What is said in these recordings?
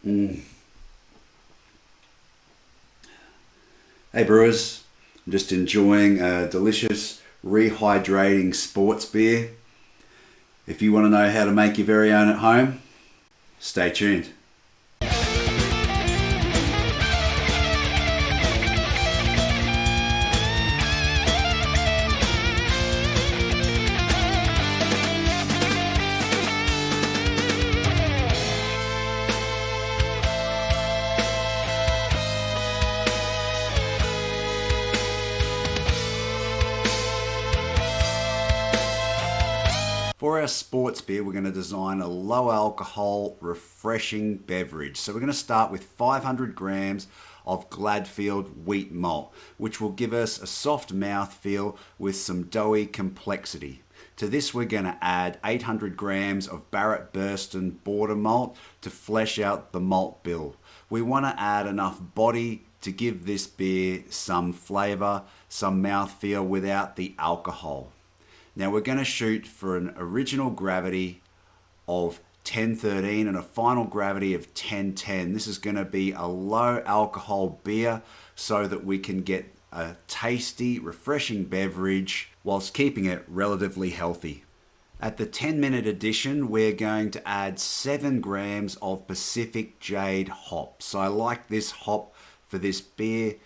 Hey brewers, I'm just enjoying a delicious rehydrating sports beer. If you want to know how to make your very own at home, stay tuned. For our sports beer, we're going to design a low alcohol, refreshing beverage. So we're going to start with 500 grams of Gladfield wheat malt, which will give us a soft mouthfeel with some doughy complexity. To this, we're going to add 800 grams of Barrett Burston border malt to flesh out the malt bill. We want to add enough body to give this beer some flavour, some mouthfeel without the alcohol. Now we're going to shoot for an original gravity of 1013 and a final gravity of 1010. This is going to be a low alcohol beer so that we can get a tasty, refreshing beverage whilst keeping it relatively healthy. At the 10-minute edition, we're going to add 7 grams of Pacific Jade hop. So I like this hop for this beer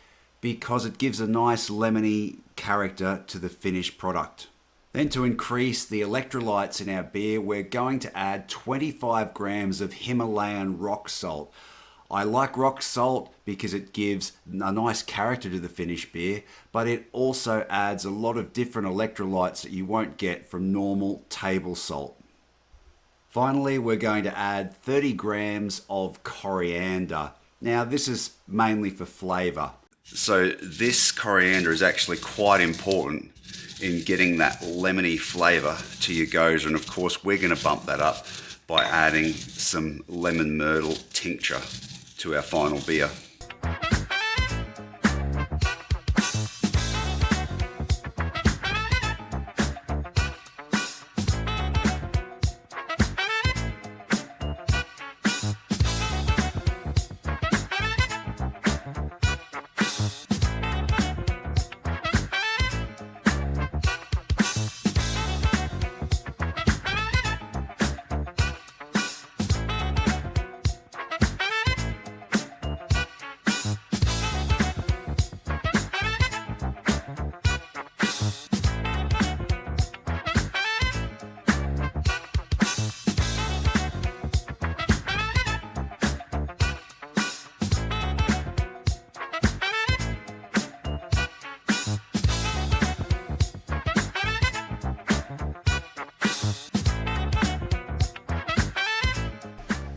because it gives a nice lemony character to the finished product. Then to increase the electrolytes in our beer, we're going to add 25 grams of Himalayan rock salt. I like rock salt because it gives a nice character to the finished beer, but it also adds a lot of different electrolytes that you won't get from normal table salt. Finally, we're going to add 30 grams of coriander. Now, this is mainly for flavour. So this coriander is actually quite important in getting that lemony flavour to your gozer, and of course we're going to bump that up by adding some lemon myrtle tincture to our final beer.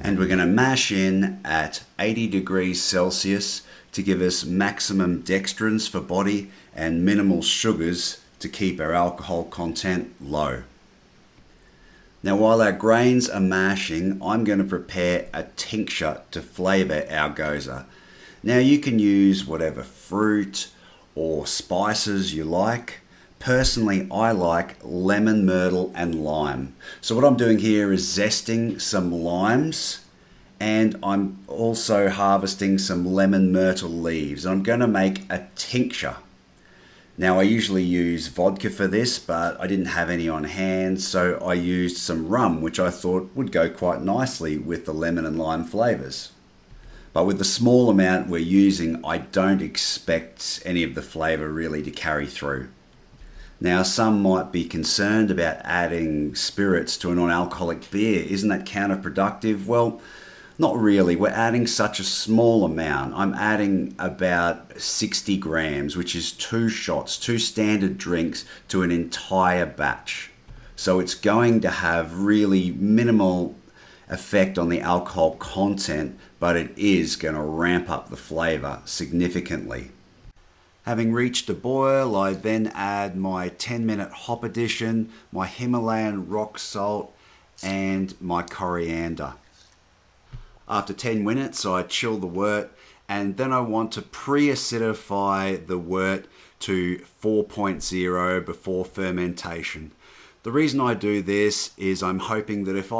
And we're going to mash in at 80 degrees Celsius to give us maximum dextrins for body and minimal sugars to keep our alcohol content low. Now while our grains are mashing, I'm going to prepare a tincture to flavour our gozer. Now you can use whatever fruit or spices you like. Personally, I like lemon, myrtle and lime. So what I'm doing here is zesting some limes, and I'm also harvesting some lemon myrtle leaves. I'm going to make a tincture. Now I usually use vodka for this, but I didn't have any on hand, so I used some rum, which I thought would go quite nicely with the lemon and lime flavours. But with the small amount we're using, I don't expect any of the flavour really to carry through. Now, some might be concerned about adding spirits to a non-alcoholic beer. Isn't that counterproductive? Well, not really. We're adding such a small amount. I'm adding about 60 grams, which is 2 shots, 2 standard drinks to an entire batch. So it's going to have really minimal effect on the alcohol content, but it is going to ramp up the flavour significantly. Having reached a boil, I then add my 10-minute hop addition, my Himalayan rock salt, and my coriander. After 10 minutes, I chill the wort, and then I want to pre-acidify the wort to 4.0 before fermentation. The reason I do this is I'm hoping that if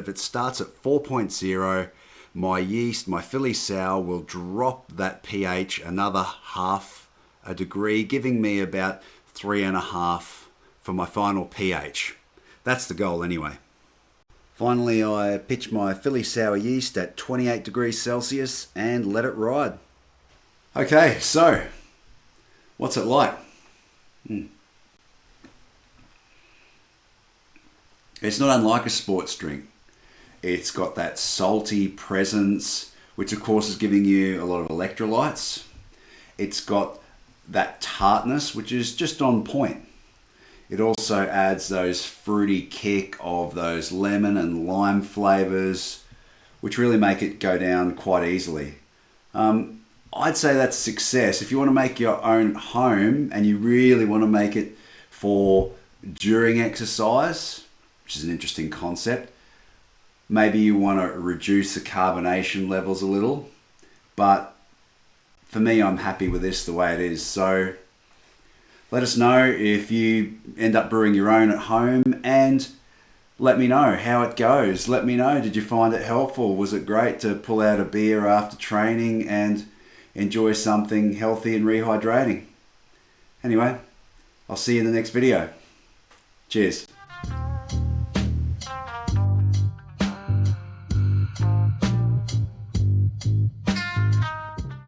it starts at 4.0, my yeast, my Philly sour, will drop that pH another half a degree, giving me about 3.5 for my final pH. That's the goal anyway. Finally, I pitch my Philly sour yeast at 28 degrees Celsius and let it ride. Okay, so what's it like? It's not unlike a sports drink. It's got that salty presence, which of course is giving you a lot of electrolytes. It's got that tartness, which is just on point. It also adds those fruity kick of those lemon and lime flavors, which really make it go down quite easily. I'd say that's success. If you want to make your own at home and you really want to make it for during exercise, which is an interesting concept, maybe you want to reduce the carbonation levels a little, but for me, I'm happy with this the way it is. So let us know if you end up brewing your own at home, and let me know how it goes. Let me know, did you find it helpful? Was it great to pull out a beer after training and enjoy something healthy and rehydrating? Anyway, I'll see you in the next video. Cheers.